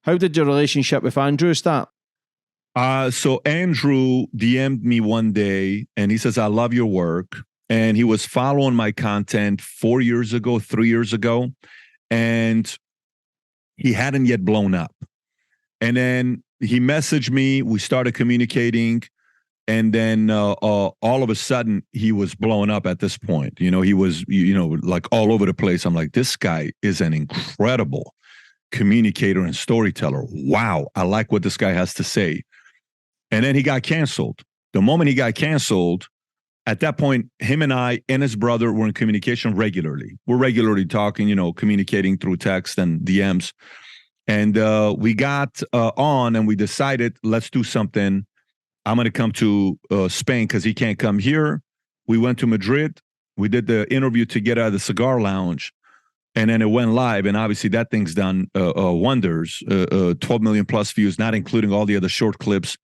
How did your relationship with Andrew start? So Andrew DM'd me one day and he says, I love your work. And he was following my content 4 years ago, 3 years ago, and he hadn't yet blown up. And then he messaged me, we started communicating, and then all of a sudden he was blowing up at this point. He was, like all over the place. I'm like, this guy is an incredible communicator and storyteller. Wow, I like what this guy has to say. And then he got canceled. The moment he got canceled, at that point, him and I and his brother were in communication regularly. We're regularly talking, communicating through text and DMs. And we got on and we decided, let's do something. I'm going to come to Spain because he can't come here. We went to Madrid. We did the interview together at the cigar lounge. And then it went live. And obviously that thing's done wonders. 12 million plus views, not including all the other short clips.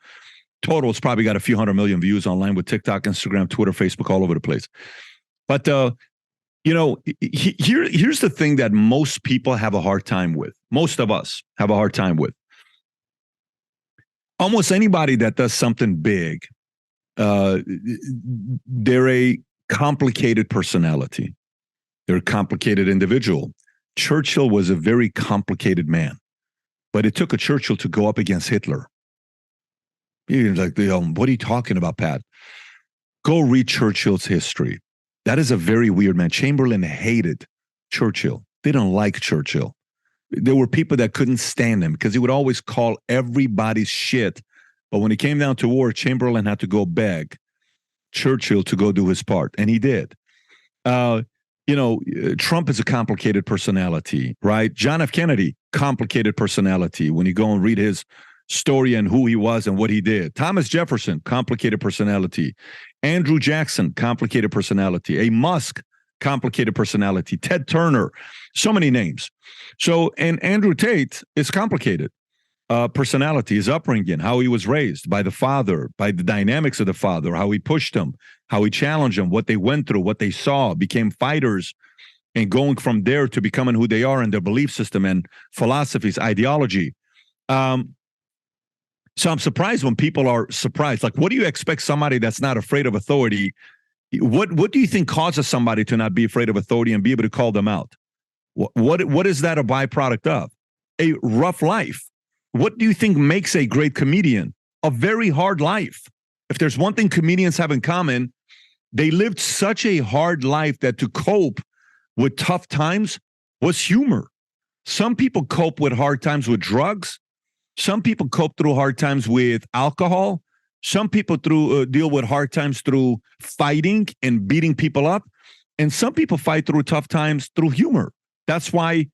Total, it's probably got a few 100 million views online with TikTok, Instagram, Twitter, Facebook, all over the place. But, here's the thing that most people have a hard time with. Most of us have a hard time with. Almost anybody that does something big, they're a complicated personality. They're a complicated individual. Churchill was a very complicated man, but it took a Churchill to go up against Hitler. You're like, what are you talking about, Pat? Go read Churchill's history. That is a very weird man. Chamberlain hated Churchill. They didn't like Churchill. There were people that couldn't stand him because he would always call everybody's shit. But when it came down to war, Chamberlain had to go beg Churchill to go do his part. And he did. Trump is a complicated personality, right? John F. Kennedy, complicated personality. When you go and read his story and who he was and what he did. Thomas Jefferson, complicated personality. Andrew Jackson, complicated personality. A Musk, complicated personality. Ted Turner, so many names. So, and Andrew Tate is complicated. Personality, his upbringing, how he was raised by the father, by the dynamics of the father, how he pushed him, how he challenged him, what they went through, what they saw, became fighters, and going from there to becoming who they are and their belief system and philosophies, ideology. So I'm surprised when people are surprised. Like, what do you expect somebody that's not afraid of authority? What do you think causes somebody to not be afraid of authority and be able to call them out? What is that a byproduct of? A rough life. What do you think makes a great comedian? A very hard life. If there's one thing comedians have in common, they lived such a hard life that to cope with tough times was humor. Some people cope with hard times with drugs. Some people cope through hard times with alcohol. Some people deal with hard times through fighting and beating people up. And some people fight through tough times through humor. That's why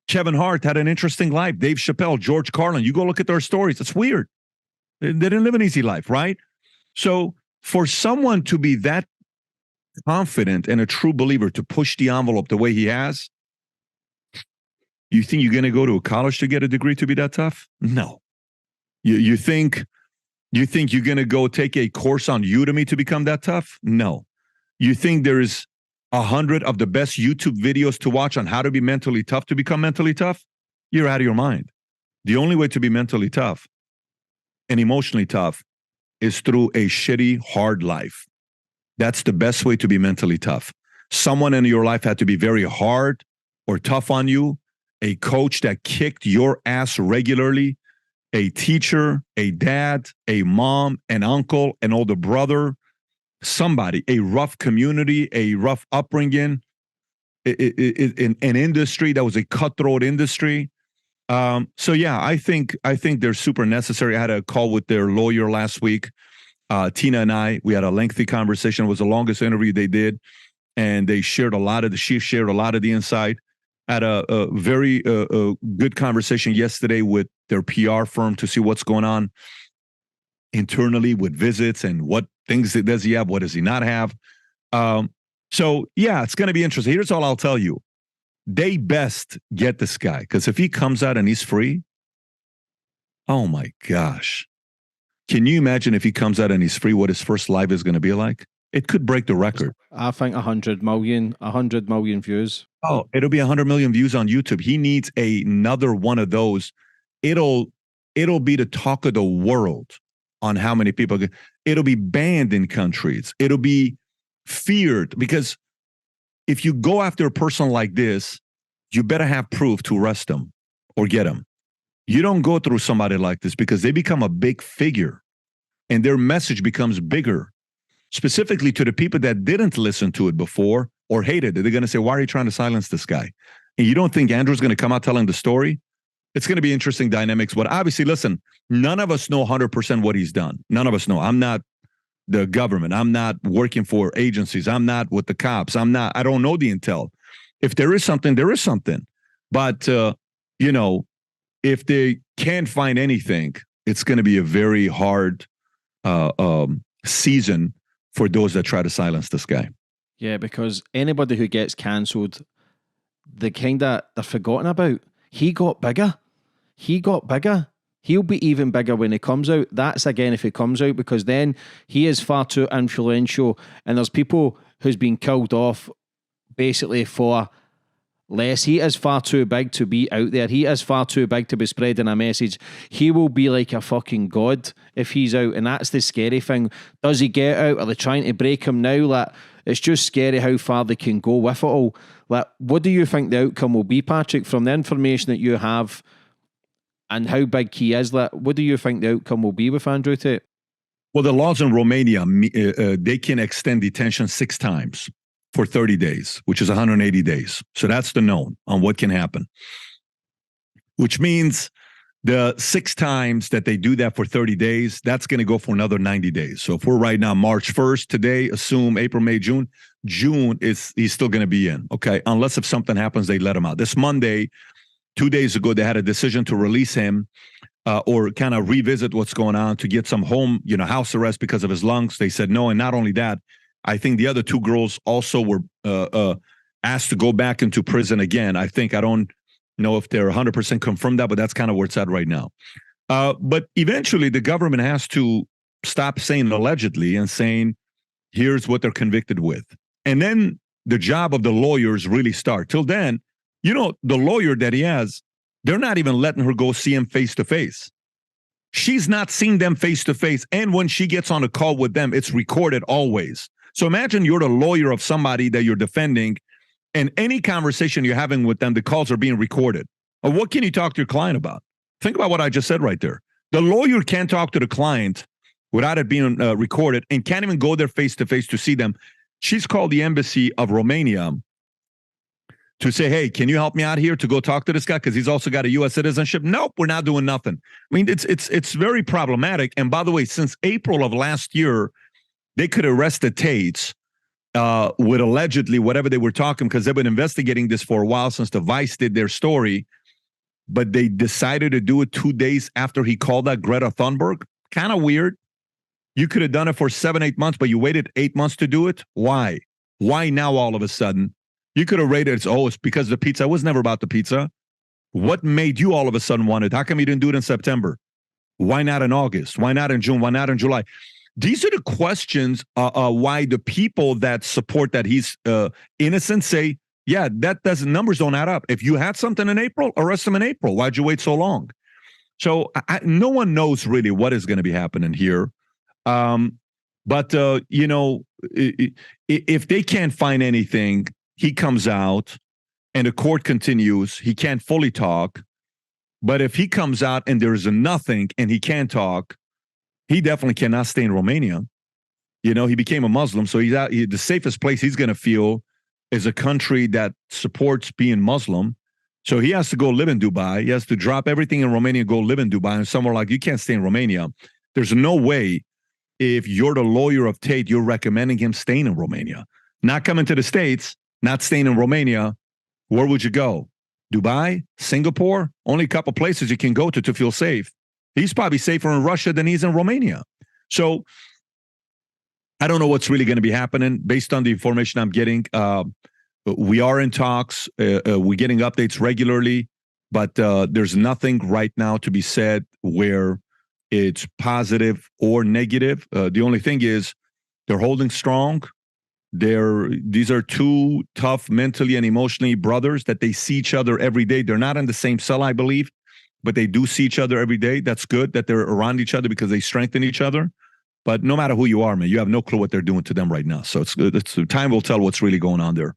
Kevin Hart had an interesting life. Dave Chappelle, George Carlin, you go look at their stories. It's weird. They didn't live an easy life, right? So for someone to be that confident and a true believer to push the envelope the way he has, you think you're going to go to a college to get a degree to be that tough? No. You think you're going to go take a course on Udemy to become that tough? No. You think there's 100 of the best YouTube videos to watch on how to be mentally tough to become mentally tough? You're out of your mind. The only way to be mentally tough and emotionally tough is through a shitty, hard life. That's the best way to be mentally tough. Someone in your life had to be very hard or tough on you. A coach that kicked your ass regularly, a teacher, a dad, a mom, an uncle, an older brother, somebody, a rough community, a rough upbringing, in an industry that was a cutthroat industry. So yeah, I think they're super necessary. I had a call with their lawyer last week. Tina and we had a lengthy conversation. It was the longest interview they did. And she shared a lot of the insight. Had a very good conversation yesterday with their PR firm to see what's going on internally with visits and what things does he have, what does he not have. So yeah, it's going to be interesting. Here's all I'll tell you. They best get this guy, because if he comes out and he's free, oh my gosh. Can you imagine if he comes out and he's free, what his first live is going to be like? It could break the record. I think 100 million views. Oh, it'll be 100 million views on YouTube. He needs another one of those it'll be the talk of the world on how many people. It'll be banned in countries. It'll be feared, because if you go after a person like this, you better have proof to arrest them or get them. You don't go through somebody like this, because they become a big figure and their message becomes bigger, specifically to the people that didn't listen to it before or hated it. They're going to say, why are you trying to silence this guy? And you don't think Andrew's going to come out telling the story? It's going to be interesting dynamics. But obviously, listen, none of us know 100% what he's done. None of us know. I'm not the government. I'm not working for agencies. I'm not with the cops. I don't know the intel. If there is something, there is something. But, if they can't find anything, it's going to be a very hard season for those that try to silence this guy. Yeah, because anybody who gets cancelled, the kind that they're forgotten about, he got bigger. He'll be even bigger when he comes out. That's again if he comes out, because then he is far too influential, and there's people who's been killed off basically for less. He is far too big to be out there. He is far too big to be spreading a message. He will be like a fucking god if he's out, and that's the scary thing. Does he get out? Are they trying to break him now? Like, it's just scary how far they can go with it all. Like, what do you think the outcome will be, Patrick, from the information that you have and how big he is? Like, what do you think the outcome will be with Andrew Tate? Well, the laws in Romania, they can extend detention 6 times for 30 days, which is 180 days. So that's the known on what can happen, which means the 6 times that they do that for 30 days, that's going to go for another 90 days. So if we're right now March 1st today, assume April, May, June he's still going to be in. Okay. Unless if something happens, they let him out. This Monday, 2 days ago, they had a decision to release him or kind of revisit what's going on, to get some house arrest because of his lungs. They said no. And not only that, I think the other 2 girls also were asked to go back into prison again. I don't know if they're 100% confirmed that, but that's kind of where it's at right now. But eventually the government has to stop saying allegedly and saying, here's what they're convicted with. And then the job of the lawyers really start. Till then, the lawyer that he has, they're not even letting her go see him face to face. She's not seeing them face to face. And when she gets on a call with them, it's recorded always. So imagine you're the lawyer of somebody that you're defending, and any conversation you're having with them, the calls are being recorded. Or what can you talk to your client about? Think about what I just said right there. The lawyer can't talk to the client without it being recorded, and can't even go there face to face to see them. She's called the embassy of Romania to say, hey, can you help me out here to go talk to this guy? Because he's also got a U.S. citizenship. Nope, we're not doing nothing. I mean, it's very problematic. And by the way, since April of last year, they could arrest the Tates with allegedly whatever they were talking, because they've been investigating this for a while since the Vice did their story. But they decided to do it 2 days after he called out Greta Thunberg. Kind of weird. You could have done it for 7-8 months, but you waited 8 months to do it. Why? Why now all of a sudden? You could have rated it's because of the pizza. It was never about the pizza. What made you all of a sudden want it? How come you didn't do it in September? Why not in August? Why not in June? Why not in July? These are the questions why the people that support that he's innocent say, yeah, numbers don't add up. If you had something in April, arrest him in April. Why'd you wait so long? So no one knows really what is going to be happening here. But if they can't find anything, he comes out and the court continues. He can't fully talk. But if he comes out and there's nothing and he can't talk, he definitely cannot stay in Romania. He became a Muslim, so he's out. The safest place he's going to feel is a country that supports being Muslim. So he has to go live in Dubai. He has to drop everything in Romania, go live in Dubai. And somewhere like, you can't stay in Romania. There's no way, if you're the lawyer of Tate, you're recommending him staying in Romania. Not coming to the States, not staying in Romania. Where would you go? Dubai? Singapore? Only a couple places you can go to feel safe. He's probably safer in Russia than he's in Romania. So I don't know what's really going to be happening based on the information I'm getting. We are in talks. We're getting updates regularly, but there's nothing right now to be said where it's positive or negative. The only thing is they're holding strong. These are 2 tough mentally and emotionally brothers that they see each other every day. They're not in the same cell, I believe. but they do see each other every day. That's good that they're around each other because they strengthen each other. But no matter who you are, man, you have no clue what they're doing to them right now. So it's time will tell what's really going on there.